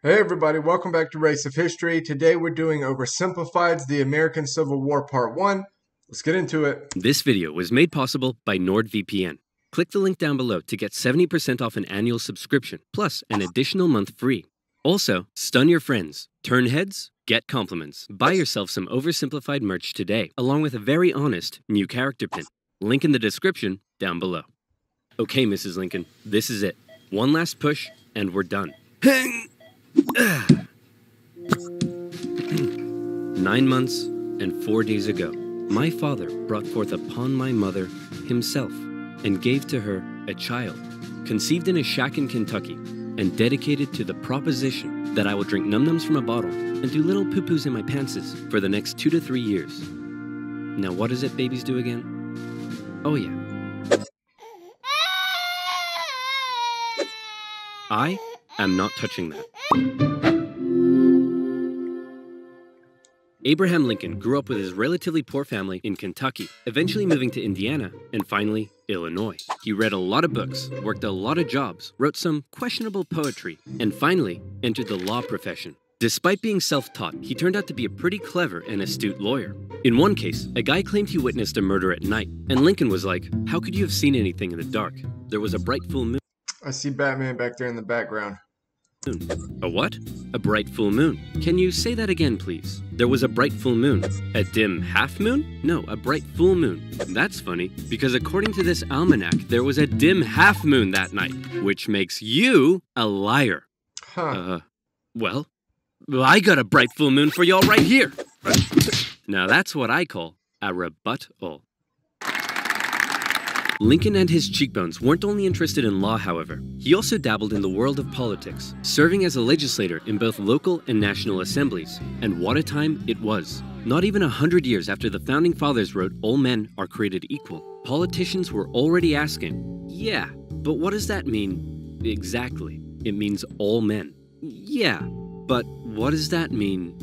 Hey everybody, welcome back to Race of History. Today we're doing Oversimplified's The American Civil War Part 1. Let's get into it. This video was made possible by NordVPN. Click the link down below to get 70% off an annual subscription, plus an additional month free. Also, stun your friends, turn heads, get compliments. Buy yourself some Oversimplified merch today, along with a very honest new character pin. Link in the description down below. Okay, Mrs. Lincoln, this is it. One last push, and we're done. 9 months and 4 days ago, my father brought forth upon my mother himself, and gave to her a child, conceived in a shack in Kentucky, and dedicated to the proposition that I will drink num-nums from a bottle and do little poo-poos in my pantses for the next 2 to 3 years. Now what is it babies do again? Oh yeah. I am not touching that. Abraham Lincoln grew up with his relatively poor family in Kentucky, eventually moving to Indiana, and finally, Illinois. He read a lot of books, worked a lot of jobs, wrote some questionable poetry, and finally entered the law profession. Despite being self-taught, he turned out to be a pretty clever and astute lawyer. In one case, a guy claimed he witnessed a murder at night, and Lincoln was like, "How could you have seen anything in the dark? There was a bright full moon." I see Batman back there in the background. A what? A bright full moon. Can you say that again, please? There was a bright full moon. A dim half moon? No, a bright full moon. That's funny, because according to this almanac, there was a dim half moon that night, which makes you a liar. Well, I got a bright full moon for y'all right here. Now that's what I call a rebuttal. Lincoln and his cheekbones weren't only interested in law, however. He also dabbled in the world of politics, serving as a legislator in both local and national assemblies. And what a time it was. Not even 100 years after the Founding Fathers wrote, "All men are created equal," politicians were already asking, yeah, but what does that mean exactly? It means all men. Yeah, but what does that mean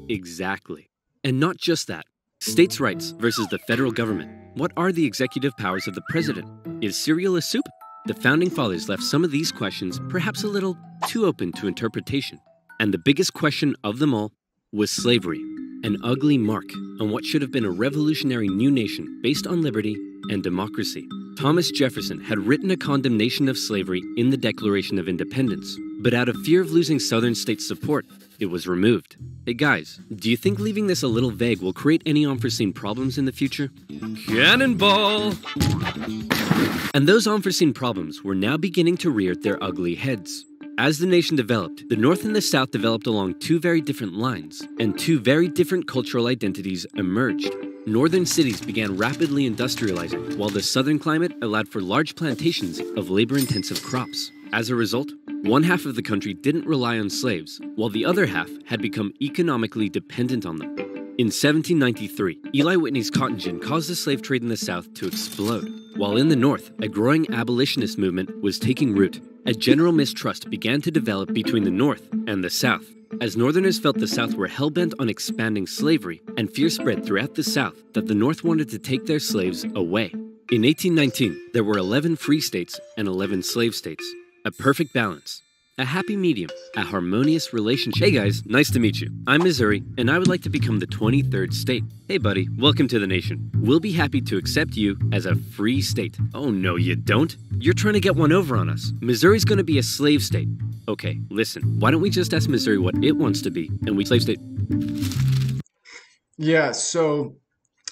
exactly? And not just that. States' rights versus the federal government. What are the executive powers of the president? Is cereal a soup? The Founding Fathers left some of these questions perhaps a little too open to interpretation. And the biggest question of them all was slavery, an ugly mark on what should have been a revolutionary new nation based on liberty and democracy. Thomas Jefferson had written a condemnation of slavery in the Declaration of Independence, but out of fear of losing Southern states' support, it was removed. Hey guys, do you think leaving this a little vague will create any unforeseen problems in the future? Cannonball! And those unforeseen problems were now beginning to rear their ugly heads. As the nation developed, the North and the South developed along two very different lines, and two very different cultural identities emerged. Northern cities began rapidly industrializing, while the southern climate allowed for large plantations of labor-intensive crops. As a result, one half of the country didn't rely on slaves, while the other half had become economically dependent on them. In 1793, Eli Whitney's cotton gin caused the slave trade in the South to explode, while in the North, a growing abolitionist movement was taking root. A general mistrust began to develop between the North and the South, as Northerners felt the South were hell-bent on expanding slavery, and fear spread throughout the South that the North wanted to take their slaves away. In 1819, there were 11 free states and 11 slave states. A perfect balance, a happy medium, a harmonious relationship. Hey guys, nice to meet you. I'm Missouri, and I would like to become the 23rd state. Hey buddy, welcome to the nation. We'll be happy to accept you as a free state. Oh no, you don't. You're trying to get one over on us. Missouri's gonna be a slave state. Okay, listen, why don't we just ask Missouri what it wants to be, and we slave state. Yeah, so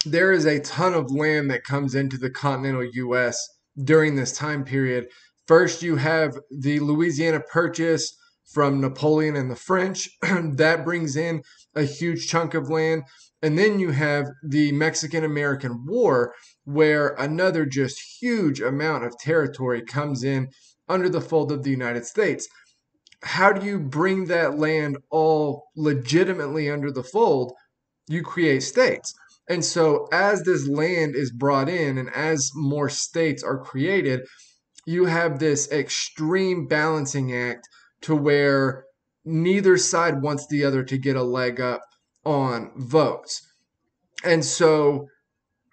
there is a ton of land that comes into the continental U.S. during this time period. First, you have the Louisiana Purchase from Napoleon and the French. That brings in a huge chunk of land. And then you have the Mexican-American War, where another just huge amount of territory comes in under the fold of the United States. How do you bring that land all legitimately under the fold? You create states. And so as this land is brought in and as more states are created, you have this extreme balancing act to where neither side wants the other to get a leg up on votes. And so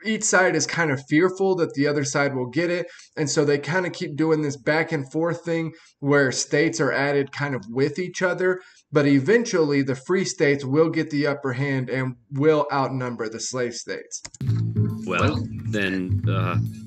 each side is kind of fearful that the other side will get it. And so they kind of keep doing this back and forth thing where states are added kind of with each other. But eventually the free states will get the upper hand and will outnumber the slave states. Well, then,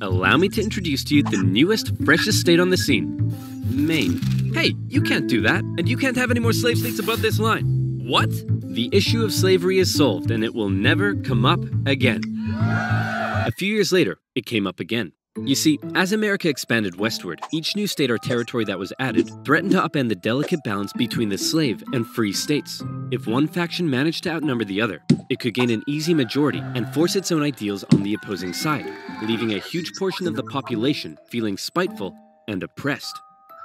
allow me to introduce to you the newest, freshest state on the scene, Maine. Hey, you can't do that, and you can't have any more slave states above this line. What? The issue of slavery is solved, and it will never come up again. A few years later, it came up again. You see, as America expanded westward, each new state or territory that was added threatened to upend the delicate balance between the slave and free states. If one faction managed to outnumber the other, it could gain an easy majority and force its own ideals on the opposing side, leaving a huge portion of the population feeling spiteful and oppressed.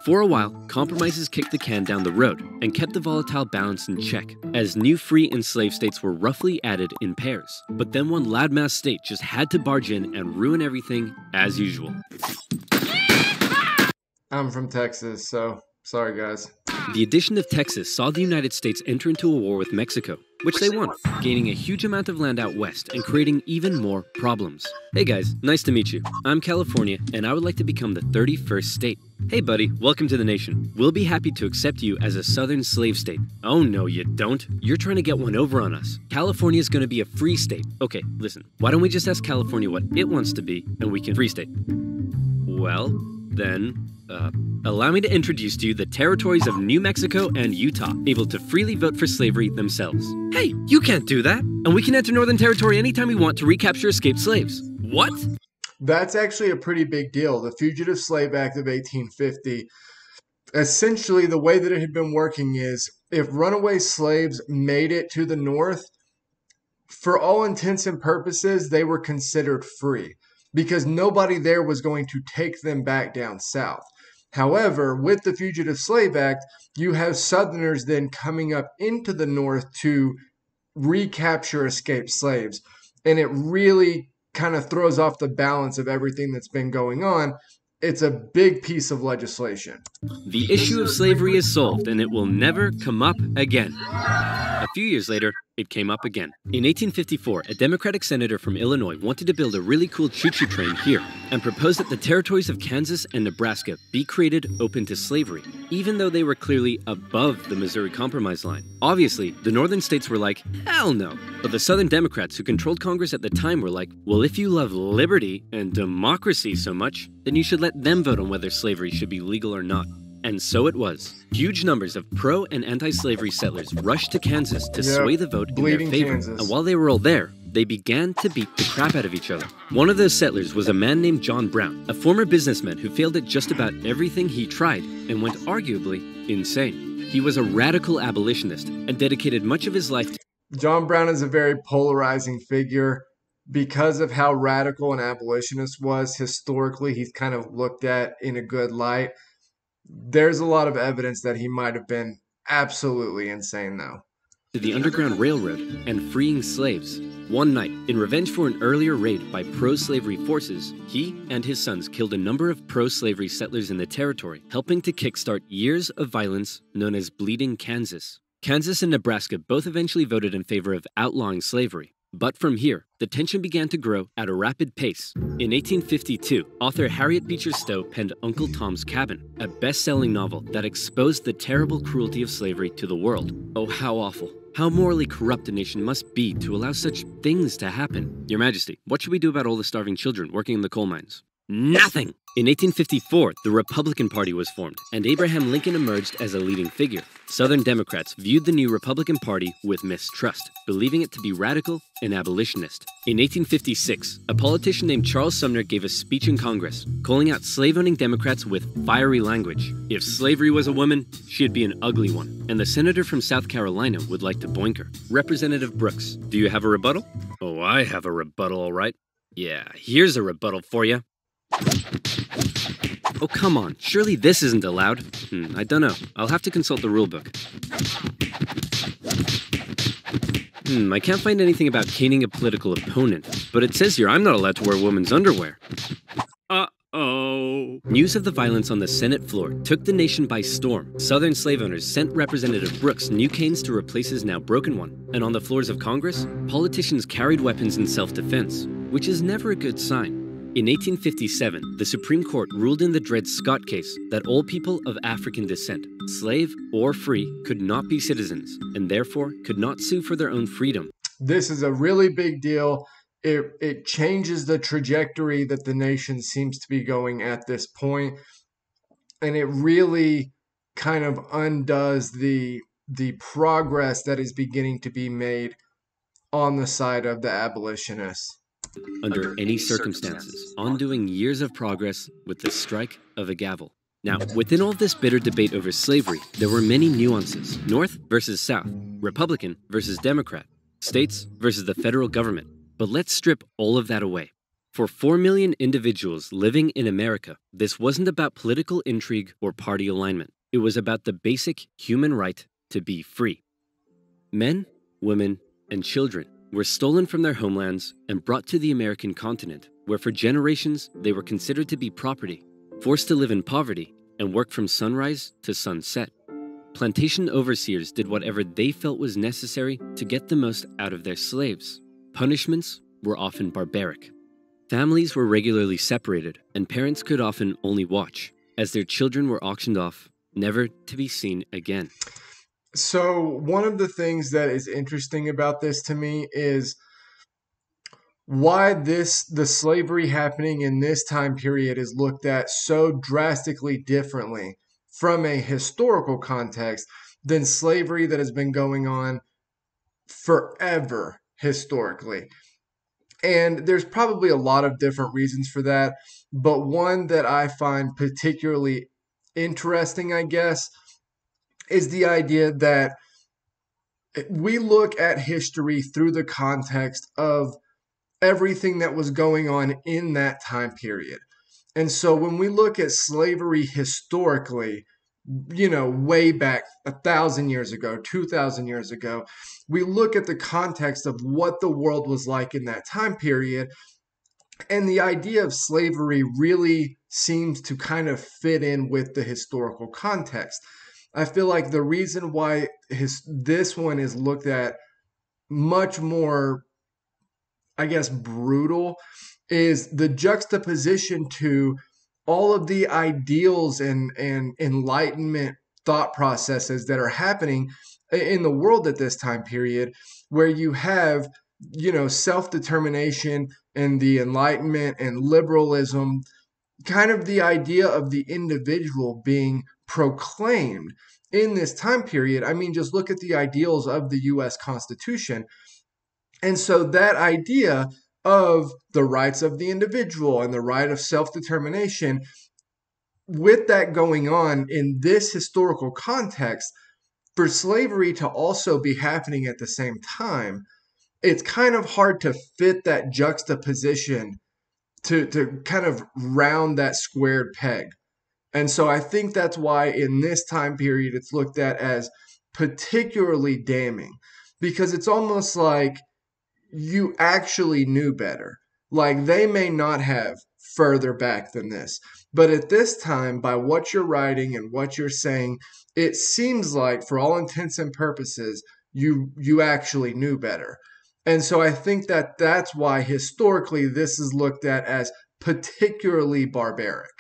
For a while, compromises kicked the can down the road and kept the volatile balance in check, as new free and slave states were roughly added in pairs. But then one loudmouth state just had to barge in and ruin everything as usual. I'm from Texas, so sorry guys. The addition of Texas saw the United States enter into a war with Mexico, which they won, gaining a huge amount of land out west and creating even more problems. Hey guys, nice to meet you. I'm California, and I would like to become the 31st state. Hey buddy, welcome to the nation. We'll be happy to accept you as a southern slave state. Oh no, you don't. You're trying to get one over on us. California's gonna be a free state. Okay, listen, why don't we just ask California what it wants to be, and we can free state? Well, then, allow me to introduce to you the territories of New Mexico and Utah, able to freely vote for slavery themselves. Hey, you can't do that! And we can enter Northern Territory anytime we want to recapture escaped slaves. What? That's actually a pretty big deal. The Fugitive Slave Act of 1850, essentially the way that it had been working is if runaway slaves made it to the North, for all intents and purposes, they were considered free because nobody there was going to take them back down south. However, with the Fugitive Slave Act, you have Southerners then coming up into the North to recapture escaped slaves. And it really kind of throws off the balance of everything that's been going on. It's a big piece of legislation. The issue of slavery is solved, and it will never come up again. A few years later, it came up again. In 1854, a Democratic senator from Illinois wanted to build a really cool choo-choo train here and proposed that the territories of Kansas and Nebraska be created open to slavery, even though they were clearly above the Missouri Compromise line. Obviously, the northern states were like, hell no. But the southern Democrats who controlled Congress at the time were like, well, if you love liberty and democracy so much, then you should let them vote on whether slavery should be legal or not. And so it was. Huge numbers of pro- and anti-slavery settlers rushed to Kansas to sway the vote in their favor. Kansas. And while they were all there, they began to beat the crap out of each other. One of those settlers was a man named John Brown, a former businessman who failed at just about everything he tried and went arguably insane. He was a radical abolitionist and dedicated much of his life to John Brown is a very polarizing figure. Because of how radical an abolitionist was, historically, he's kind of looked at in a good light. There's a lot of evidence that he might have been absolutely insane, though. the Underground Railroad and freeing slaves. One night, in revenge for an earlier raid by pro-slavery forces, he and his sons killed a number of pro-slavery settlers in the territory, helping to kickstart years of violence known as Bleeding Kansas. Kansas and Nebraska both eventually voted in favor of outlawing slavery. But from here, the tension began to grow at a rapid pace. In 1852, author Harriet Beecher Stowe penned Uncle Tom's Cabin, a best-selling novel that exposed the terrible cruelty of slavery to the world. Oh, how awful. How morally corrupt a nation must be to allow such things to happen. Your Majesty, what should we do about all the starving children working in the coal mines? Nothing! In 1854, the Republican Party was formed, and Abraham Lincoln emerged as a leading figure. Southern Democrats viewed the new Republican Party with mistrust, believing it to be radical and abolitionist. In 1856, a politician named Charles Sumner gave a speech in Congress, calling out slave-owning Democrats with fiery language. If slavery was a woman, she'd be an ugly one, and the senator from South Carolina would like to boink her. Representative Brooks, do you have a rebuttal? Oh, I have a rebuttal, all right. Yeah, here's a rebuttal for you. Oh, come on. Surely this isn't allowed. I don't know. I'll have to consult the rulebook. I can't find anything about caning a political opponent, but it says here I'm not allowed to wear women's underwear. Uh-oh. News of the violence on the Senate floor took the nation by storm. Southern slave owners sent Representative Brooks new canes to replace his now broken one. And on the floors of Congress, politicians carried weapons in self-defense. which is never a good sign. In 1857, the Supreme Court ruled in the Dred Scott case that all people of African descent, slave or free, could not be citizens, and therefore could not sue for their own freedom. This is a really big deal. It changes the trajectory that the nation seems to be going at this point, and it really kind of undoes the progress that is beginning to be made on the side of the abolitionists. Under any circumstances, undoing years of progress with the strike of a gavel. Now, within all this bitter debate over slavery, there were many nuances. North versus South, Republican versus Democrat, states versus the federal government. But let's strip all of that away. For 4 million individuals living in America, this wasn't about political intrigue or party alignment. It was about the basic human right to be free. Men, women, and children were stolen from their homelands and brought to the American continent, where for generations they were considered to be property, forced to live in poverty, and work from sunrise to sunset. Plantation overseers did whatever they felt was necessary to get the most out of their slaves. Punishments were often barbaric. Families were regularly separated, and parents could often only watch, as their children were auctioned off, never to be seen again. So one of the things that is interesting about this to me is why the slavery happening in this time period is looked at so drastically differently from a historical context than slavery that has been going on forever historically. And there's probably a lot of different reasons for that, but one that I find particularly interesting, I guess, is the idea that we look at history through the context of everything that was going on in that time period. And so when we look at slavery historically, way back 1,000 years ago, 2,000 years ago, we look at the context of what the world was like in that time period. And the idea of slavery really seems to kind of fit in with the historical context. I feel like the reason why this one is looked at much more, I guess, brutal is the juxtaposition to all of the ideals and enlightenment thought processes that are happening in the world at this time period, where you have, self-determination and the Enlightenment and liberalism, kind of the idea of the individual being proclaimed in this time period. I mean, just look at the ideals of the U.S. Constitution. And so that idea of the rights of the individual and the right of self-determination, with that going on in this historical context, for slavery to also be happening at the same time, it's kind of hard to fit that juxtaposition to kind of round that squared peg. And so I think that's why in this time period it's looked at as particularly damning, because it's almost like you actually knew better. Like, they may not have further back than this, but at this time, by what you're writing and what you're saying, it seems like for all intents and purposes, you actually knew better. And so I think that that's why historically this is looked at as particularly barbaric.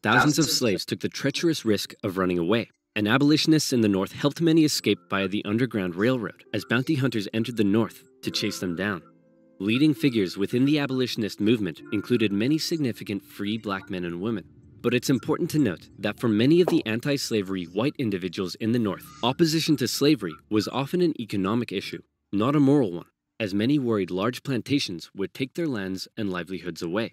Thousands of slaves took the treacherous risk of running away, and abolitionists in the North helped many escape via the Underground Railroad as bounty hunters entered the North to chase them down. Leading figures within the abolitionist movement included many significant free black men and women. But it's important to note that for many of the anti-slavery white individuals in the North, opposition to slavery was often an economic issue, not a moral one, as many worried large plantations would take their lands and livelihoods away.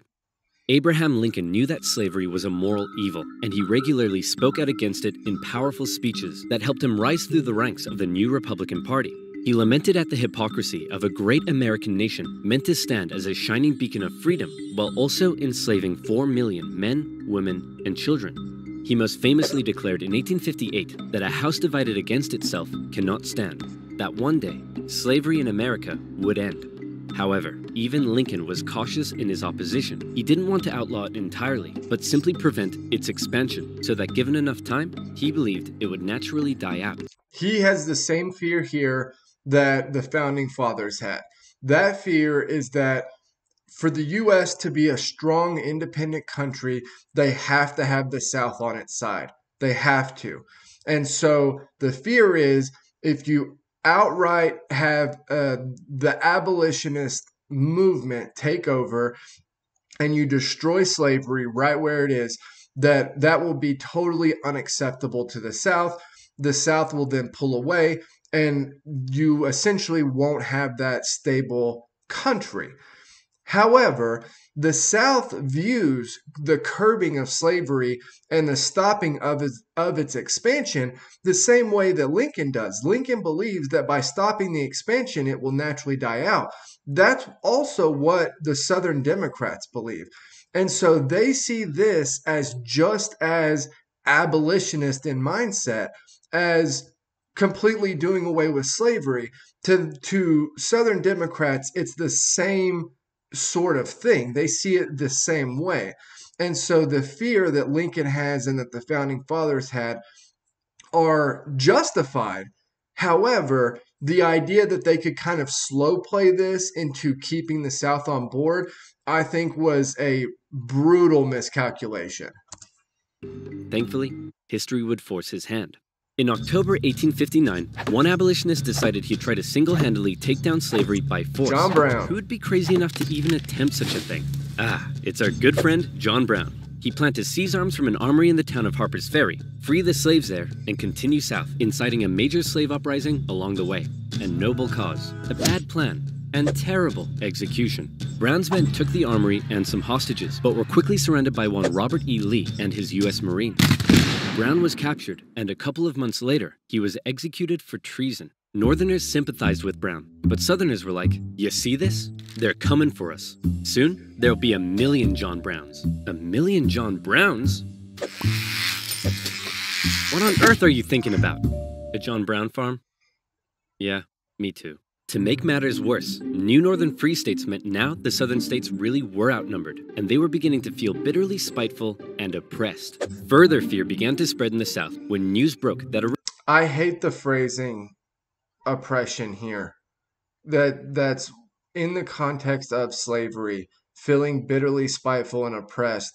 Abraham Lincoln knew that slavery was a moral evil, and he regularly spoke out against it in powerful speeches that helped him rise through the ranks of the new Republican Party. He lamented at the hypocrisy of a great American nation meant to stand as a shining beacon of freedom while also enslaving 4 million men, women, and children. He most famously declared in 1858 that a house divided against itself cannot stand, that one day slavery in America would end. However, even Lincoln was cautious in his opposition. He didn't want to outlaw it entirely, but simply prevent its expansion so that given enough time, he believed it would naturally die out. He has the same fear here that the founding fathers had. That fear is that for the U.S. to be a strong, independent country, they have to have the South on its side. They have to. And so the fear is if you outright have the abolitionist movement take over and you destroy slavery right where it is, that will be totally unacceptable to the South. The South will then pull away, and you essentially won't have that stable country. However, the South views the curbing of slavery and the stopping of its expansion the same way that Lincoln does. Lincoln believes that by stopping the expansion, it will naturally die out. That's also what the Southern Democrats believe. And so they see this as just as abolitionist in mindset as completely doing away with slavery. To Southern Democrats, it's the same sort of thing. They see it the same way. And so the fear that Lincoln has and that the founding fathers had are justified. However, the idea that they could kind of slow play this into keeping the South on board, I think was a brutal miscalculation. Thankfully, history would force his hand. In October 1859, one abolitionist decided he'd try to single-handedly take down slavery by force. John Brown. Who would be crazy enough to even attempt such a thing? It's our good friend, John Brown. He planned to seize arms from an armory in the town of Harper's Ferry, free the slaves there, and continue south, inciting a major slave uprising along the way. A noble cause, a bad plan, and terrible execution. Brown's men took the armory and some hostages, but were quickly surrounded by one Robert E. Lee and his U.S. Marines. Brown was captured, and a couple of months later, he was executed for treason. Northerners sympathized with Brown, but Southerners were like, "You see this? They're coming for us. Soon, there'll be 1 million John Browns." 1 million John Browns? What on earth are you thinking about? A John Brown farm? Yeah, me too. To make matters worse, new northern free states meant now the southern states really were outnumbered, and they were beginning to feel bitterly spiteful and oppressed. Further fear began to spread in the South when news broke that I hate the phrasing oppression here. That's in the context of slavery, feeling bitterly spiteful and oppressed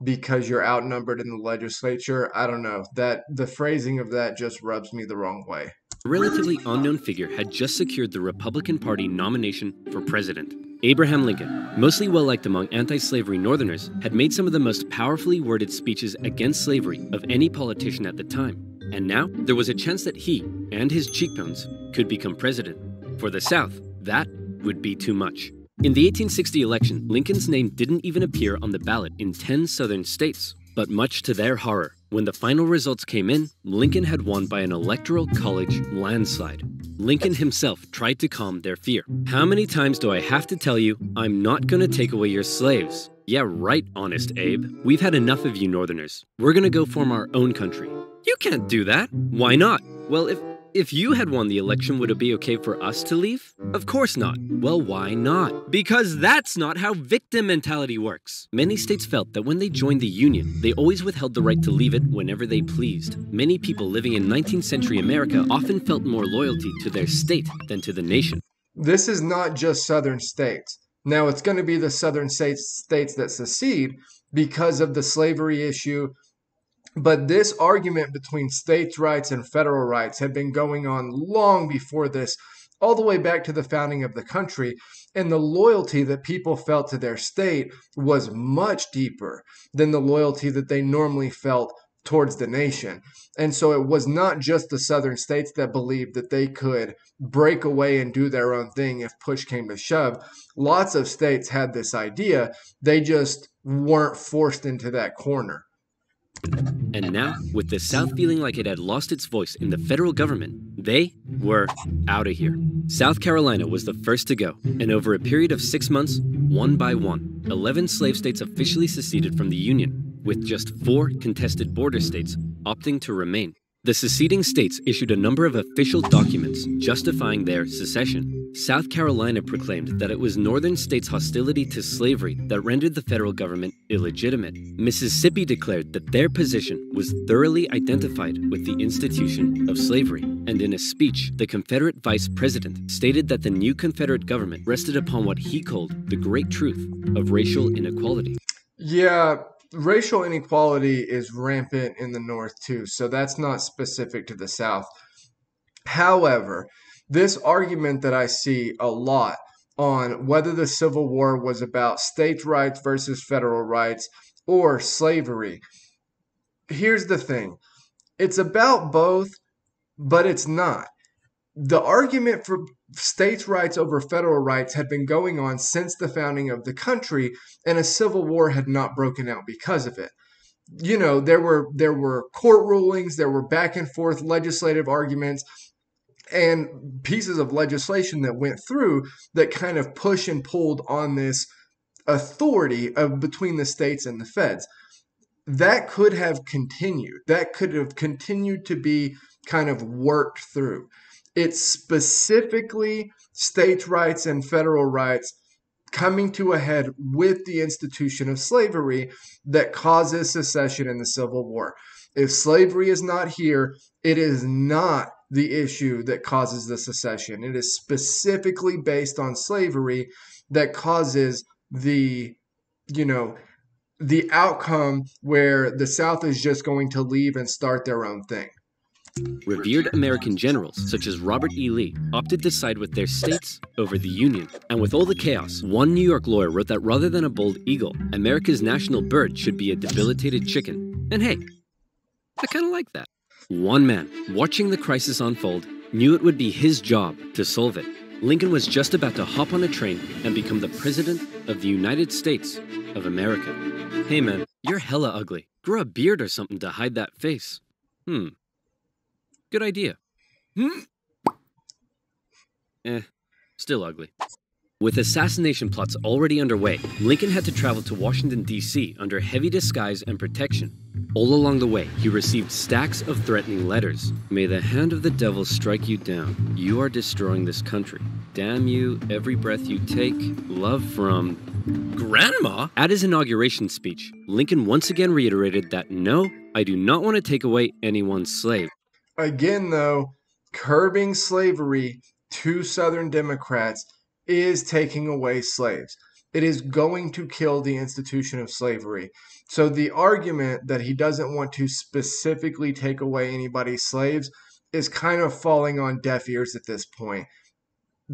because you're outnumbered in the legislature. I don't know. That the phrasing of that just rubs me the wrong way. a relatively unknown figure had just secured the Republican Party nomination for president. Abraham Lincoln, mostly well-liked among anti-slavery Northerners, had made some of the most powerfully worded speeches against slavery of any politician at the time. And now, there was a chance that he, and his cheekbones, could become president. For the South, that would be too much. In the 1860 election, Lincoln's name didn't even appear on the ballot in 10 southern states. But much to their horror, when the final results came in, Lincoln had won by an electoral college landslide. Lincoln himself tried to calm their fear. "How many times do I have to tell you, I'm not gonna take away your slaves?" "Yeah, right, Honest Abe. We've had enough of you Northerners. We're gonna go form our own country." "You can't do that." "Why not?" "Well, if you had won the election, would it be okay for us to leave?" "Of course not." "Well, why not?" "Because that's not how victim mentality works." Many states felt that when they joined the Union, they always withheld the right to leave it whenever they pleased. Many people living in 19th century America often felt more loyalty to their state than to the nation. This is not just southern states. Now, it's going to be the southern states that secede because of the slavery issue. But this argument between states' rights and federal rights had been going on long before this, all the way back to the founding of the country. And the loyalty that people felt to their state was much deeper than the loyalty that they normally felt towards the nation. And so it was not just the southern states that believed that they could break away and do their own thing if push came to shove. Lots of states had this idea. They just weren't forced into that corner. And now, with the South feeling like it had lost its voice in the federal government, they were out of here. South Carolina was the first to go, and over a period of 6 months, one by one, 11 slave states officially seceded from the Union, with just 4 contested border states opting to remain. The seceding states issued a number of official documents justifying their secession. South Carolina proclaimed that it was northern states' hostility to slavery that rendered the federal government illegitimate. Mississippi declared that their position was thoroughly identified with the institution of slavery. And in a speech, the Confederate vice president stated that the new Confederate government rested upon what he called the great truth of racial inequality. Yeah, racial inequality is rampant in the North too, so that's not specific to the South. However, this argument that I see a lot on whether the Civil War was about states' rights versus federal rights or slavery, here's the thing. It's about both, but it's not. The argument for states' rights over federal rights had been going on since the founding of the country, and a civil war had not broken out because of it. You know, there were court rulings, there were back and forth legislative arguments, and pieces of legislation that went through that kind of push and pulled on this authority of between the states and the feds. That could have continued. That could have continued to be kind of worked through. It's specifically states' rights and federal rights coming to a head with the institution of slavery that causes secession in the Civil War. If slavery is not here, it is not the issue that causes the secession. It is specifically based on slavery that causes the outcome where the South is just going to leave and start their own thing. Revered American generals, such as Robert E. Lee, opted to side with their states over the Union. And with all the chaos, one New York lawyer wrote that rather than a bold eagle, America's national bird should be a debilitated chicken. And hey, I kind of like that. One man, watching the crisis unfold, knew it would be his job to solve it. Lincoln was just about to hop on a train and become the President of the United States of America. Hey man, you're hella ugly. Grow a beard or something to hide that face. Good idea. Still ugly. With assassination plots already underway, Lincoln had to travel to Washington, D.C. under heavy disguise and protection. All along the way, he received stacks of threatening letters. May the hand of the devil strike you down. You are destroying this country. Damn you, every breath you take. Love from... Grandma? At his inauguration speech, Lincoln once again reiterated that no, I do not want to take away anyone's slave. Again, though, curbing slavery to Southern Democrats is taking away slaves. It is going to kill the institution of slavery. So the argument that he doesn't want to specifically take away anybody's slaves is kind of falling on deaf ears at this point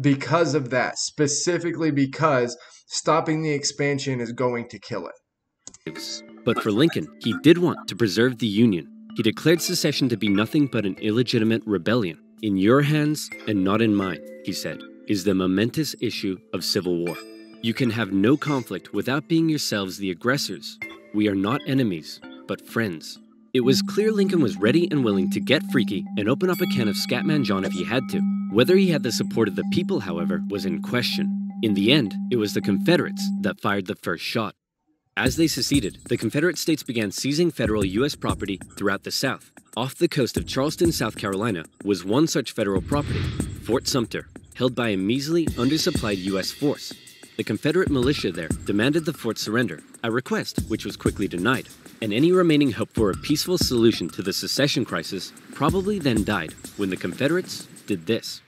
because of that, specifically because stopping the expansion is going to kill it. But for Lincoln, he did want to preserve the Union. He declared secession to be nothing but an illegitimate rebellion. In your hands and not in mine, he said, is the momentous issue of civil war. You can have no conflict without being yourselves the aggressors. We are not enemies, but friends. It was clear Lincoln was ready and willing to get freaky and open up a can of Scatman John if he had to. Whether he had the support of the people, however, was in question. In the end, it was the Confederates that fired the first shot. As they seceded, the Confederate states began seizing federal U.S. property throughout the South. Off the coast of Charleston, South Carolina, was one such federal property, Fort Sumter, held by a measly, undersupplied U.S. force. The Confederate militia there demanded the fort surrender, a request which was quickly denied, and any remaining hope for a peaceful solution to the secession crisis probably then died when the Confederates did this.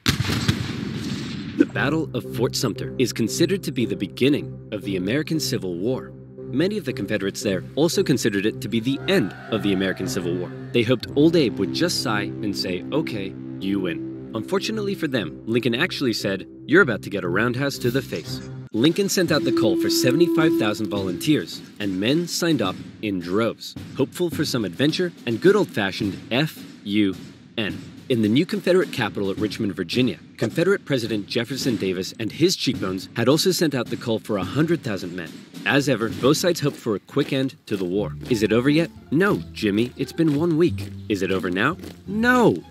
The Battle of Fort Sumter is considered to be the beginning of the American Civil War. Many of the Confederates there also considered it to be the end of the American Civil War. They hoped Old Abe would just sigh and say, okay, you win. Unfortunately for them, Lincoln actually said, you're about to get a roundhouse to the face. Lincoln sent out the call for 75,000 volunteers, and men signed up in droves, hopeful for some adventure and good old-fashioned F-U-N. In the new Confederate capital at Richmond, Virginia, Confederate President Jefferson Davis and his cheekbones had also sent out the call for 100,000 men. As ever, both sides hoped for a quick end to the war. Is it over yet? No, Jimmy, it's been 1 week. Is it over now? No.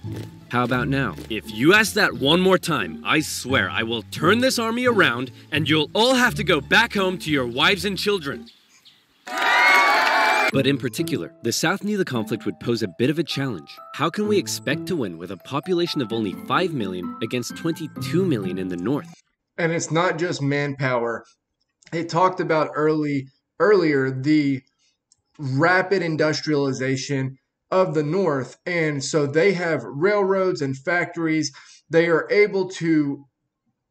How about now? If you ask that one more time, I swear I will turn this army around and you'll all have to go back home to your wives and children. But in particular, the South knew the conflict would pose a bit of a challenge. How can we expect to win with a population of only 5 million against 22 million in the North? And it's not just manpower. It talked about earlier the rapid industrialization of the North. And so they have railroads and factories. They are able to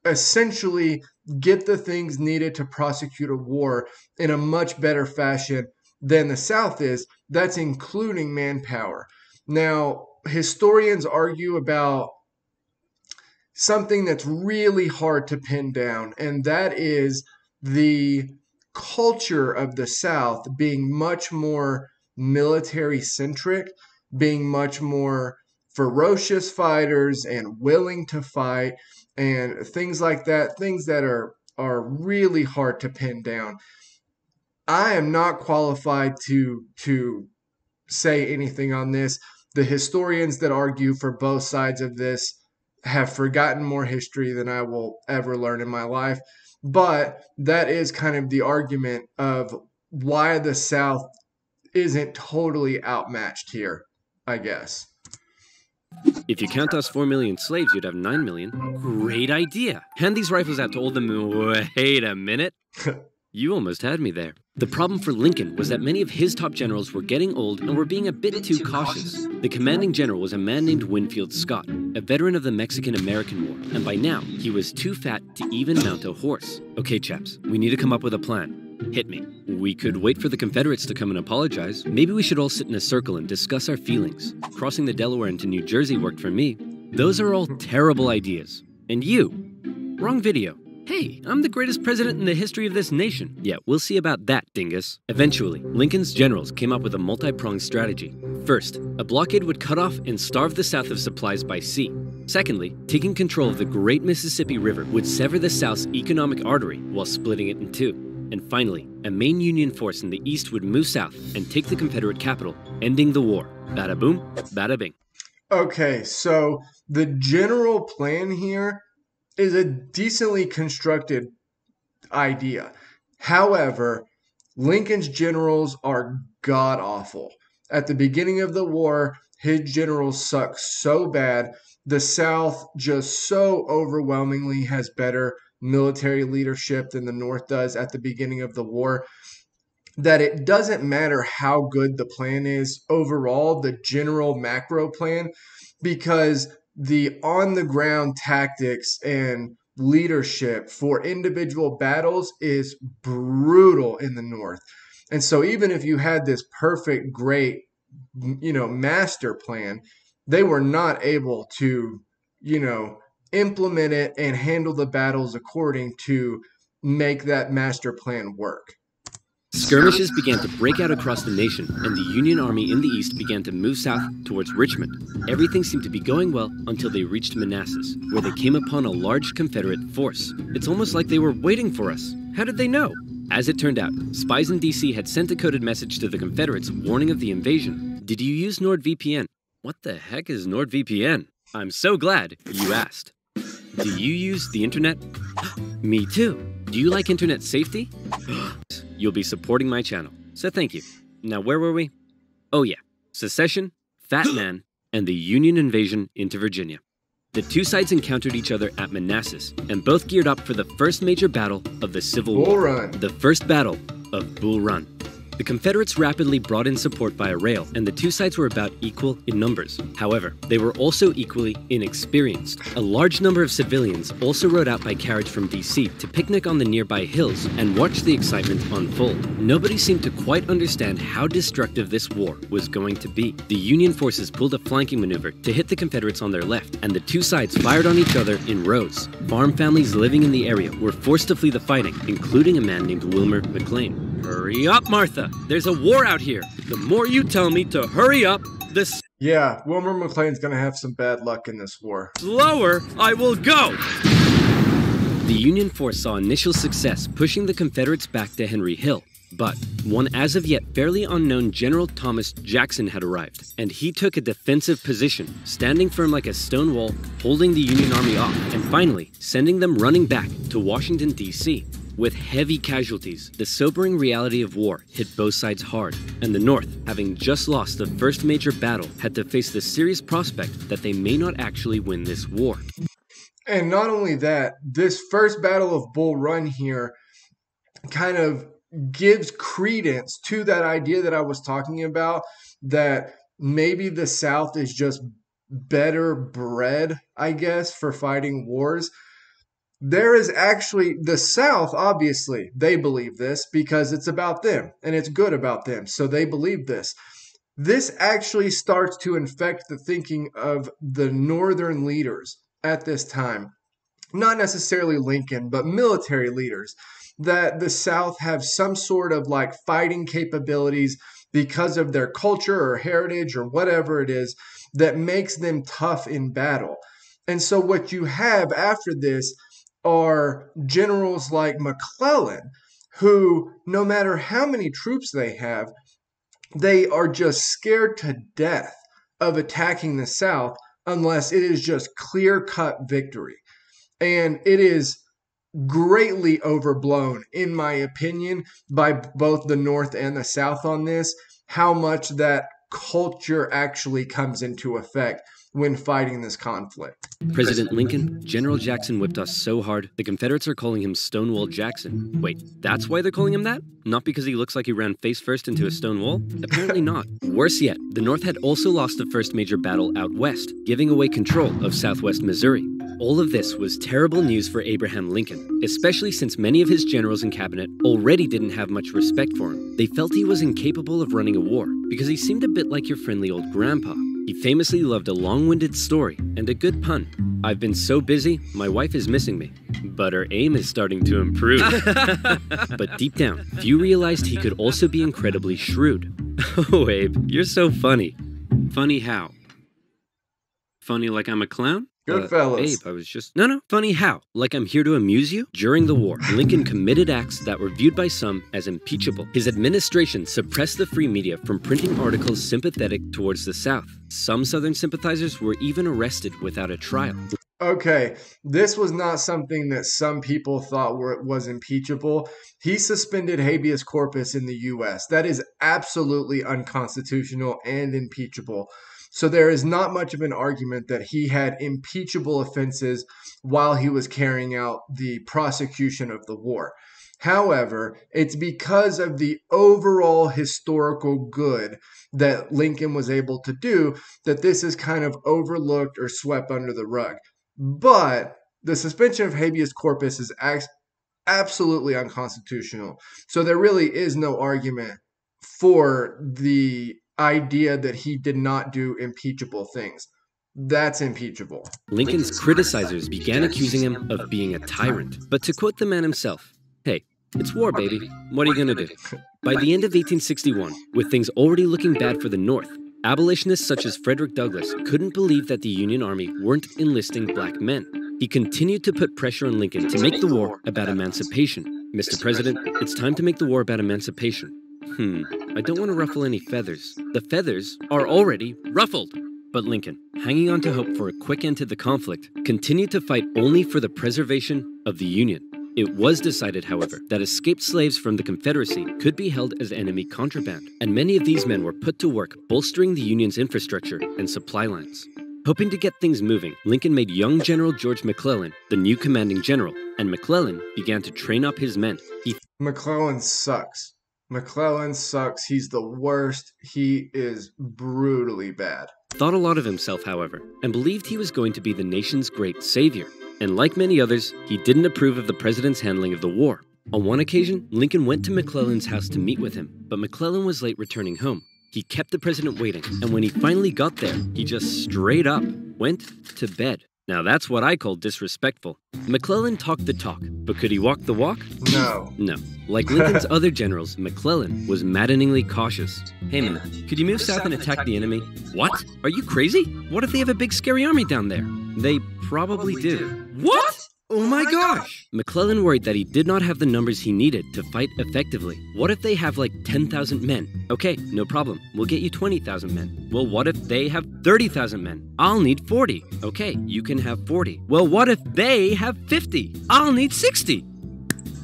essentially get the things needed to prosecute a war in a much better fashion than the South is. That's including manpower. Now, historians argue about something that's really hard to pin down, and that is the culture of the South being much more military centric, being much more ferocious fighters and willing to fight and things like that, things that are really hard to pin down. I am not qualified to say anything on this. The historians that argue for both sides of this have forgotten more history than I will ever learn in my life. But that is kind of the argument of why the South isn't totally outmatched here, I guess. If you count us 4 million slaves, you'd have 9 million. Great idea. Hand these rifles out to all the Wait a minute. You almost had me there. The problem for Lincoln was that many of his top generals were getting old and were being a bit too cautious. The commanding general was a man named Winfield Scott, a veteran of the Mexican-American War, and by now, he was too fat to even mount a horse. Okay, chaps, we need to come up with a plan. Hit me. We could wait for the Confederates to come and apologize. Maybe we should all sit in a circle and discuss our feelings. Crossing the Delaware into New Jersey worked for me. Those are all terrible ideas. And you? Wrong video. Hey, I'm the greatest president in the history of this nation. Yeah, we'll see about that, dingus. Eventually, Lincoln's generals came up with a multi-pronged strategy. First, a blockade would cut off and starve the South of supplies by sea. Secondly, taking control of the great Mississippi River would sever the South's economic artery while splitting it in two. And finally, a Maine Union force in the east would move south and take the Confederate capital, ending the war. Bada boom, bada bing. Okay, so the general plan here is a decently constructed idea. However, Lincoln's generals are god-awful. At the beginning of the war, his generals suck so bad. The South just so overwhelmingly has better military leadership than the North does at the beginning of the war, that it doesn't matter how good the plan is overall, the general macro plan, because the on-the-ground tactics and leadership for individual battles is brutal in the North. And so even if you had this perfect, great, master plan, they were not able to, implement it and handle the battles according to make that master plan work. Skirmishes began to break out across the nation, and the Union Army in the east began to move south towards Richmond. Everything seemed to be going well until they reached Manassas, where they came upon a large Confederate force. It's almost like they were waiting for us. How did they know? As it turned out, spies in D.C. had sent a coded message to the Confederates warning of the invasion. Did you use NordVPN? What the heck is NordVPN? I'm so glad you asked. Do you use the internet? Me too. Do you like internet safety? You'll be supporting my channel, so thank you. Now where were we? Oh yeah, secession, Fat Man, and the Union invasion into Virginia. The two sides encountered each other at Manassas, and both geared up for the first major battle of the Civil War. Bull Run. The First Battle of Bull Run. The Confederates rapidly brought in support via rail, and the two sides were about equal in numbers. However, they were also equally inexperienced. A large number of civilians also rode out by carriage from D.C. to picnic on the nearby hills and watch the excitement unfold. Nobody seemed to quite understand how destructive this war was going to be. The Union forces pulled a flanking maneuver to hit the Confederates on their left, and the two sides fired on each other in rows. Farm families living in the area were forced to flee the fighting, including a man named Wilmer McLean. Hurry up, Martha! There's a war out here! The more you tell me to hurry up, the Yeah, Wilmer McLean's gonna have some bad luck in this war. slower I will go! The Union force saw initial success pushing the Confederates back to Henry Hill. But one as of yet fairly unknown General Thomas Jackson had arrived, and he took a defensive position, standing firm like a stone wall, holding the Union Army off, and finally sending them running back to Washington, D.C. With heavy casualties, the sobering reality of war hit both sides hard, and the North, having just lost the first major battle, had to face the serious prospect that they may not actually win this war. And not only that, this first Battle of Bull Run here kind of gives credence to that idea that I was talking about, that maybe the South is just better bred, I guess, for fighting wars. There is actually the South, obviously, they believe this because it's about them and it's good about them. So they believe this. This actually starts to infect the thinking of the Northern leaders at this time. Not necessarily Lincoln, but military leaders, that the South have some sort of like fighting capabilities because of their culture or heritage or whatever it is that makes them tough in battle. And so what you have after this are generals like McClellan, who, no matter how many troops they have, they are just scared to death of attacking the South unless it is just clear-cut victory. And it is greatly overblown, in my opinion, by both the North and the South on this, how much that culture actually comes into effect when fighting this conflict. President Lincoln, General Jackson whipped us so hard, the Confederates are calling him Stonewall Jackson. Wait, that's why they're calling him that? Not because he looks like he ran face first into a stone wall? Apparently not. Worse yet, the North had also lost the first major battle out west, giving away control of southwest Missouri. All of this was terrible news for Abraham Lincoln, especially since many of his generals and cabinet already didn't have much respect for him. They felt he was incapable of running a war, because he seemed a bit like your friendly old grandpa. He famously loved a long-winded story and a good pun. I've been so busy, my wife is missing me. But her aim is starting to improve. But deep down, few realized he could also be incredibly shrewd. Oh, Abe, you're so funny. Funny how? Funny like I'm a clown? Good fellas. Abe, I was just... No, funny how? Like I'm here to amuse you? During the war, Lincoln committed acts that were viewed by some as impeachable. His administration suppressed the free media from printing articles sympathetic towards the South. Some Southern sympathizers were even arrested without a trial. Okay, this was not something that some people thought was impeachable. He suspended habeas corpus in the U.S. That is absolutely unconstitutional and impeachable. So there is not much of an argument that he had impeachable offenses while he was carrying out the prosecution of the war. However, it's because of the overall historical good that Lincoln was able to do that this is kind of overlooked or swept under the rug. But the suspension of habeas corpus is absolutely unconstitutional. So there really is no argument for the idea that he did not do impeachable things. That's impeachable. Lincoln's criticizers began accusing him of being a tyrant. But to quote the man himself, hey, it's war, baby. What are you gonna do? By the end of 1861, with things already looking bad for the North, abolitionists such as Frederick Douglass couldn't believe that the Union Army weren't enlisting black men. He continued to put pressure on Lincoln to make the war about emancipation. Mr. President, it's time to make the war about emancipation. I don't want to ruffle any feathers. The feathers are already ruffled. But Lincoln, hanging on to hope for a quick end to the conflict, continued to fight only for the preservation of the Union. It was decided, however, that escaped slaves from the Confederacy could be held as enemy contraband, and many of these men were put to work bolstering the Union's infrastructure and supply lines. Hoping to get things moving, Lincoln made young General George McClellan the new commanding general, and McClellan began to train up his men. McClellan sucks. McClellan sucks. He's the worst. He is brutally bad. Thought a lot of himself, however, and believed he was going to be the nation's great savior. And like many others, he didn't approve of the president's handling of the war. On one occasion, Lincoln went to McClellan's house to meet with him, but McClellan was late returning home. He kept the president waiting, and when he finally got there, he just straight up went to bed. Now that's what I call disrespectful. McClellan talked the talk, but could he walk the walk? No. No. Like Lincoln's other generals, McClellan was maddeningly cautious. Hey man, could you move south and attack the enemy? What? Are you crazy? What if they have a big scary army down there? They probably do. What? Oh my gosh! McClellan worried that he did not have the numbers he needed to fight effectively. What if they have like 10,000 men? Okay, no problem. We'll get you 20,000 men. Well, what if they have 30,000 men? I'll need 40. Okay, you can have 40. Well, what if they have 50? I'll need 60.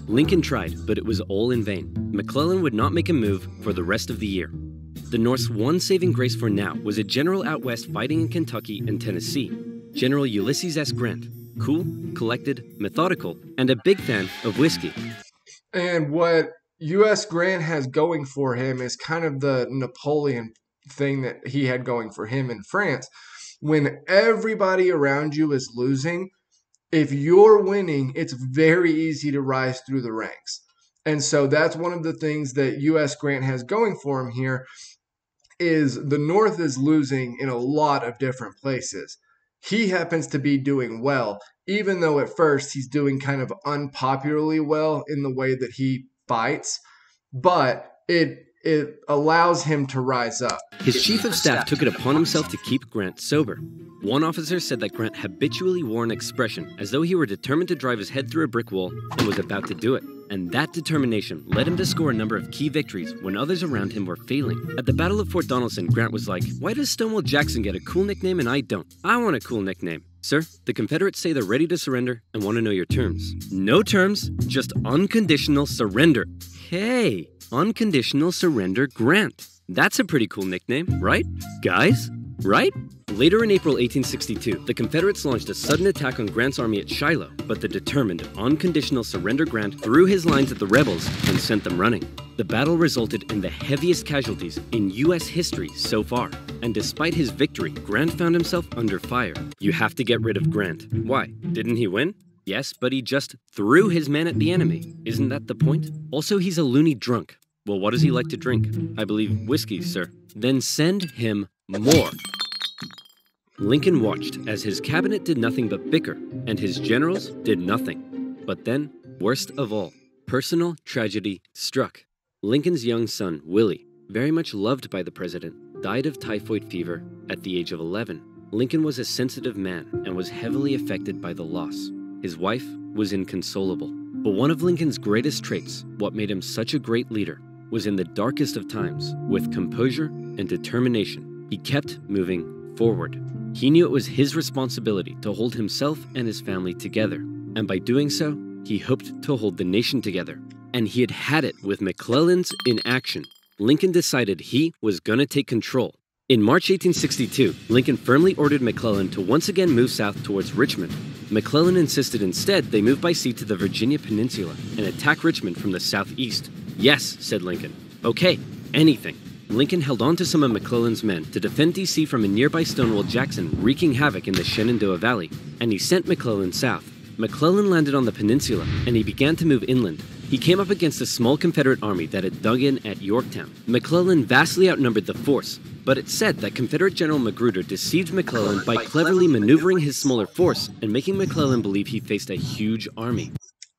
Lincoln tried, but it was all in vain. McClellan would not make a move for the rest of the year. The North's one saving grace for now was a general out west fighting in Kentucky and Tennessee, General Ulysses S. Grant. Cool, collected, methodical, and a big fan of whiskey. And what U.S. Grant has going for him is kind of the Napoleon thing that he had going for him in France. When everybody around you is losing, if you're winning, it's very easy to rise through the ranks. And so that's one of the things that U.S. Grant has going for him here is the North is losing in a lot of different places. He happens to be doing well, even though at first he's doing kind of unpopularly well in the way that he fights, but it allows him to rise up. His chief of staff took it upon himself to keep Grant sober. One officer said that Grant habitually wore an expression as though he were determined to drive his head through a brick wall and was about to do it. And that determination led him to score a number of key victories when others around him were failing. At the Battle of Fort Donelson, Grant was like, "Why does Stonewall Jackson get a cool nickname and I don't? I want a cool nickname." "Sir, the Confederates say they're ready to surrender and want to know your terms." "No terms, just unconditional surrender." Hey, unconditional surrender Grant. That's a pretty cool nickname, right? Guys, right? Later in April 1862, the Confederates launched a sudden attack on Grant's army at Shiloh, but the determined, unconditional surrender Grant threw his lines at the rebels and sent them running. The battle resulted in the heaviest casualties in U.S. history so far, and despite his victory, Grant found himself under fire. You have to get rid of Grant. Why? Didn't he win? Yes, but he just threw his men at the enemy. Isn't that the point? Also, he's a loony drunk. Well, what does he like to drink? I believe whiskey, sir. Then send him more. Lincoln watched as his cabinet did nothing but bicker, and his generals did nothing. But then, worst of all, personal tragedy struck. Lincoln's young son, Willie, very much loved by the president, died of typhoid fever at the age of 11. Lincoln was a sensitive man and was heavily affected by the loss. His wife was inconsolable. But one of Lincoln's greatest traits, what made him such a great leader, was in the darkest of times, with composure and determination, he kept moving forward. He knew it was his responsibility to hold himself and his family together, and by doing so, he hoped to hold the nation together. And he had it with McClellan's inaction. Lincoln decided he was gonna take control. In March 1862, Lincoln firmly ordered McClellan to once again move south towards Richmond. McClellan insisted instead they move by sea to the Virginia Peninsula and attack Richmond from the southeast. "Yes," said Lincoln. "Okay, anything." Lincoln held on to some of McClellan's men to defend D.C. from a nearby Stonewall Jackson wreaking havoc in the Shenandoah Valley, and he sent McClellan south. McClellan landed on the peninsula, and he began to move inland. He came up against a small Confederate army that had dug in at Yorktown. McClellan vastly outnumbered the force, but it's said that Confederate General Magruder deceived McClellan by cleverly maneuvering his smaller force and making McClellan believe he faced a huge army.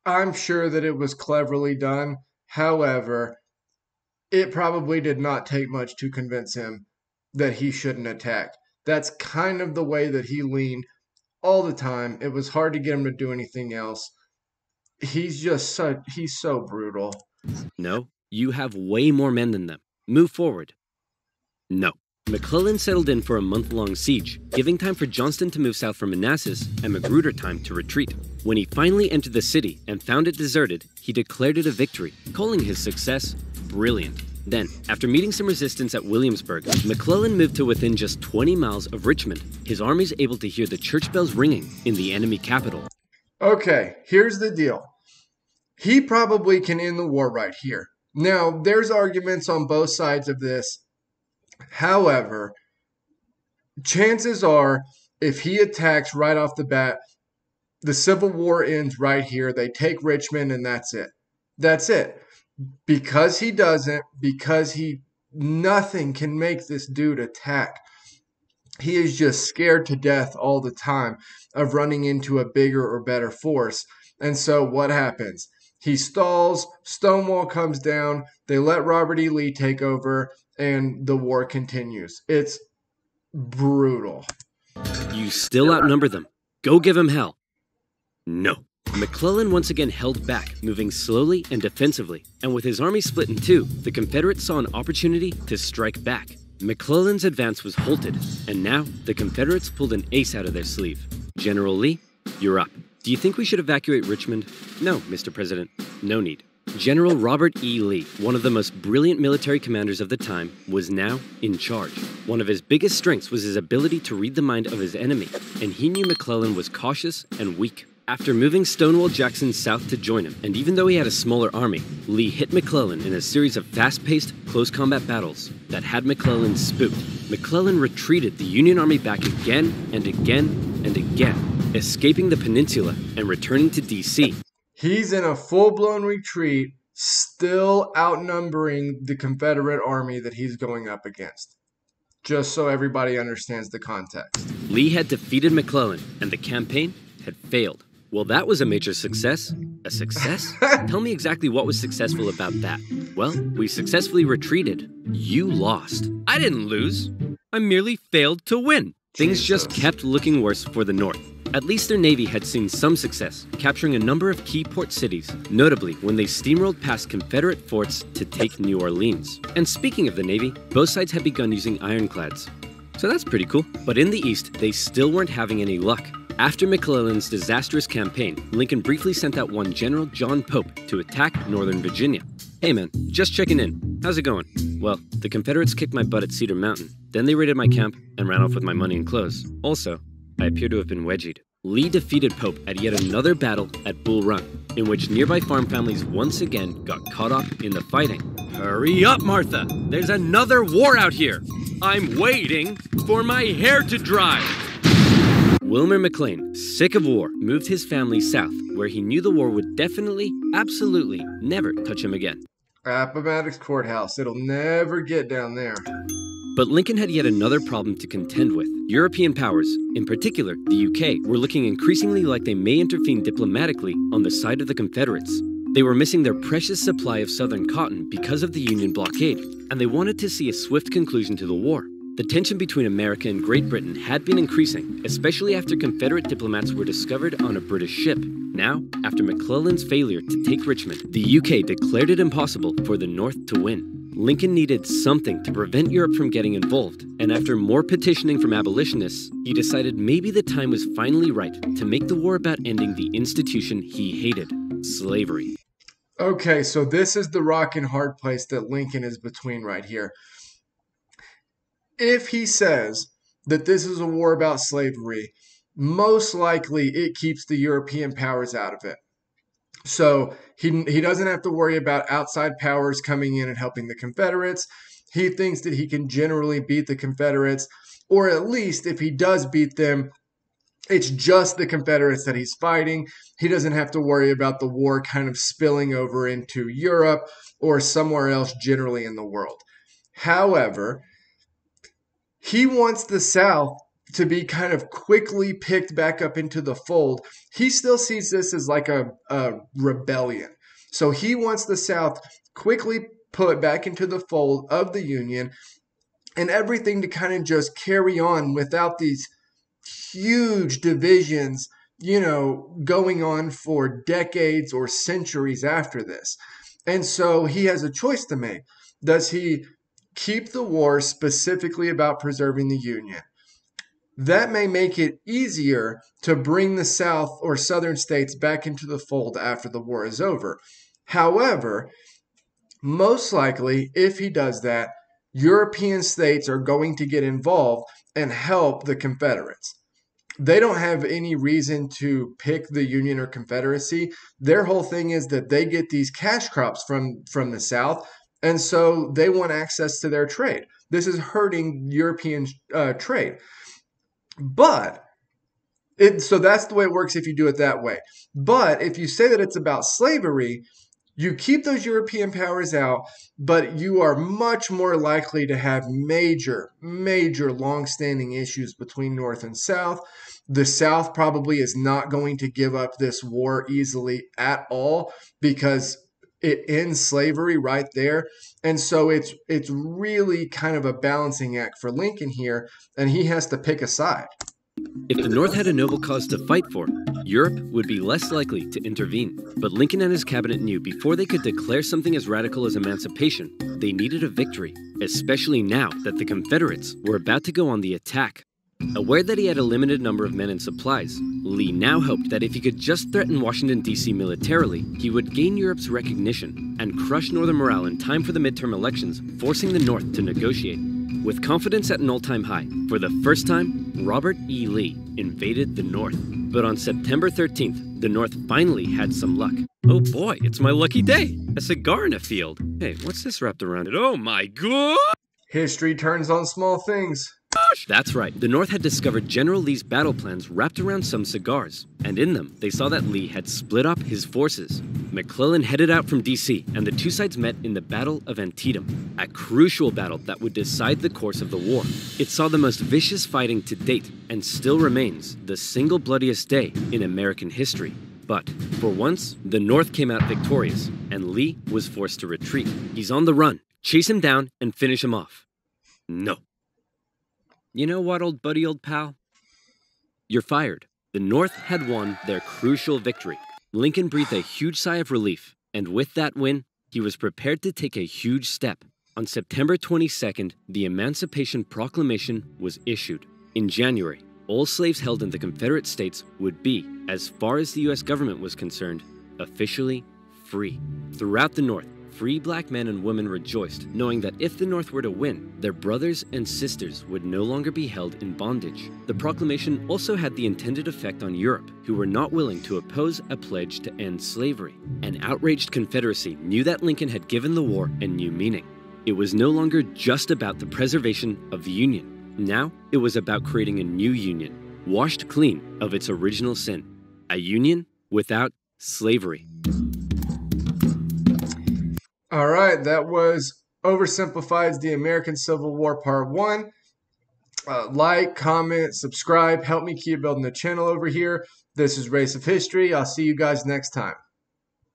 I'm sure that it was cleverly done. However, it probably did not take much to convince him that he shouldn't attack. That's kind of the way that he leaned all the time. It was hard to get him to do anything else. He's so brutal. No, you have way more men than them. Move forward. No. McClellan settled in for a month-long siege, giving time for Johnston to move south from Manassas and Magruder time to retreat. When he finally entered the city and found it deserted, he declared it a victory, calling his success brilliant. Then, after meeting some resistance at Williamsburg, McClellan moved to within just 20 miles of Richmond, his armies able to hear the church bells ringing in the enemy capital. Okay, here's the deal. He probably can end the war right here. Now, there's arguments on both sides of this. However, chances are, if he attacks right off the bat, the Civil War ends right here. They take Richmond, and that's it. That's it. Because he doesn't, nothing can make this dude attack. He is just scared to death all the time of running into a bigger or better force. And so what happens? He stalls, Stonewall comes down, they let Robert E. Lee take over, and the war continues. It's brutal. You still outnumber them. Go give them hell. No. McClellan once again held back, moving slowly and defensively, and with his army split in two, the Confederates saw an opportunity to strike back. McClellan's advance was halted, and now the Confederates pulled an ace out of their sleeve. General Lee, you're up. Do you think we should evacuate Richmond? No, Mr. President. No need. General Robert E. Lee, one of the most brilliant military commanders of the time, was now in charge. One of his biggest strengths was his ability to read the mind of his enemy, and he knew McClellan was cautious and weak. After moving Stonewall Jackson south to join him, and even though he had a smaller army, Lee hit McClellan in a series of fast-paced, close combat battles that had McClellan spooked. McClellan retreated the Union Army back again and again and again, escaping the peninsula and returning to D.C. He's in a full-blown retreat, still outnumbering the Confederate army that he's going up against. Just so everybody understands the context. Lee had defeated McClellan, and the campaign had failed. Well, that was a major success. A success? Tell me exactly what was successful about that. Well, we successfully retreated. You lost. I didn't lose. I merely failed to win. Things just kept looking worse for the North. At least their navy had seen some success, capturing a number of key port cities, notably when they steamrolled past Confederate forts to take New Orleans. And speaking of the navy, both sides had begun using ironclads. So that's pretty cool. But in the East, they still weren't having any luck. After McClellan's disastrous campaign, Lincoln briefly sent out one General John Pope to attack Northern Virginia. Hey man, just checking in. How's it going? Well, the Confederates kicked my butt at Cedar Mountain. Then they raided my camp and ran off with my money and clothes. Also, I appear to have been wedgied. Lee defeated Pope at yet another battle at Bull Run, in which nearby farm families once again got caught up in the fighting. Hurry up, Martha! There's another war out here! I'm waiting for my hair to dry! Wilmer McLean, sick of war, moved his family south, where he knew the war would definitely, absolutely, never touch him again. Appomattox Courthouse. It'll never get down there. But Lincoln had yet another problem to contend with. European powers, in particular the UK, were looking increasingly like they may intervene diplomatically on the side of the Confederates. They were missing their precious supply of southern cotton because of the Union blockade, and they wanted to see a swift conclusion to the war. The tension between America and Great Britain had been increasing, especially after Confederate diplomats were discovered on a British ship. Now, after McClellan's failure to take Richmond, the UK declared it impossible for the North to win. Lincoln needed something to prevent Europe from getting involved, and after more petitioning from abolitionists, he decided maybe the time was finally right to make the war about ending the institution he hated, slavery. Okay, so this is the rock and hard place that Lincoln is between right here. If he says that this is a war about slavery, most likely it keeps the European powers out of it. So he doesn't have to worry about outside powers coming in and helping the Confederates. He thinks that he can generally beat the Confederates, or at least if he does beat them, it's just the Confederates that he's fighting. He doesn't have to worry about the war kind of spilling over into Europe or somewhere else generally in the world. However, he wants the South to be kind of quickly picked back up into the fold. He still sees this as like a rebellion. So he wants the South quickly put back into the fold of the Union and everything to kind of just carry on without these huge divisions, going on for decades or centuries after this. And so he has a choice to make. Does he keep the war specifically about preserving the Union? That may make it easier to bring the South or Southern states back into the fold after the war is over. However, most likely, if he does that, European states are going to get involved and help the Confederates. They don't have any reason to pick the Union or Confederacy. Their whole thing is that they get these cash crops from the South, and so they want access to their trade. This is hurting European trade. But so that's the way it works if you do it that way. But if you say that it's about slavery, you keep those European powers out, but you are much more likely to have major, long-standing issues between North and South. The South probably is not going to give up this war easily at all because it ends slavery right there. And so it's really kind of a balancing act for Lincoln here, and he has to pick a side. If the North had a noble cause to fight for, Europe would be less likely to intervene. But Lincoln and his cabinet knew before they could declare something as radical as emancipation, they needed a victory, especially now that the Confederates were about to go on the attack. Aware that he had a limited number of men and supplies, Lee now hoped that if he could just threaten Washington, D.C. militarily, he would gain Europe's recognition and crush Northern morale in time for the midterm elections, forcing the North to negotiate. With confidence at an all-time high, for the first time, Robert E. Lee invaded the North. But on September 13th, the North finally had some luck. Oh boy, it's my lucky day! A cigar in a field. Hey, what's this wrapped around it? Oh my god! History turns on small things. That's right. The North had discovered General Lee's battle plans wrapped around some cigars, and in them, they saw that Lee had split up his forces. McClellan headed out from D.C., and the two sides met in the Battle of Antietam, a crucial battle that would decide the course of the war. It saw the most vicious fighting to date, and still remains the single bloodiest day in American history. But, for once, the North came out victorious, and Lee was forced to retreat. He's on the run. Chase him down and finish him off. No. You know what, old buddy, old pal? You're fired. The North had won their crucial victory. Lincoln breathed a huge sigh of relief, and with that win, he was prepared to take a huge step. On September 22nd, the Emancipation Proclamation was issued. In January, all slaves held in the Confederate States would be, as far as the U.S. government was concerned, officially free. Throughout the North, free black men and women rejoiced, knowing that if the North were to win, their brothers and sisters would no longer be held in bondage. The proclamation also had the intended effect on Europe, who were not willing to oppose a pledge to end slavery. An outraged Confederacy knew that Lincoln had given the war a new meaning. It was no longer just about the preservation of the Union. Now, it was about creating a new Union, washed clean of its original sin. A Union without slavery. All right, that was Oversimplified's The American Civil War Part 1. Like, comment, subscribe, help me keep building the channel over here. This is Race of History. I'll see you guys next time.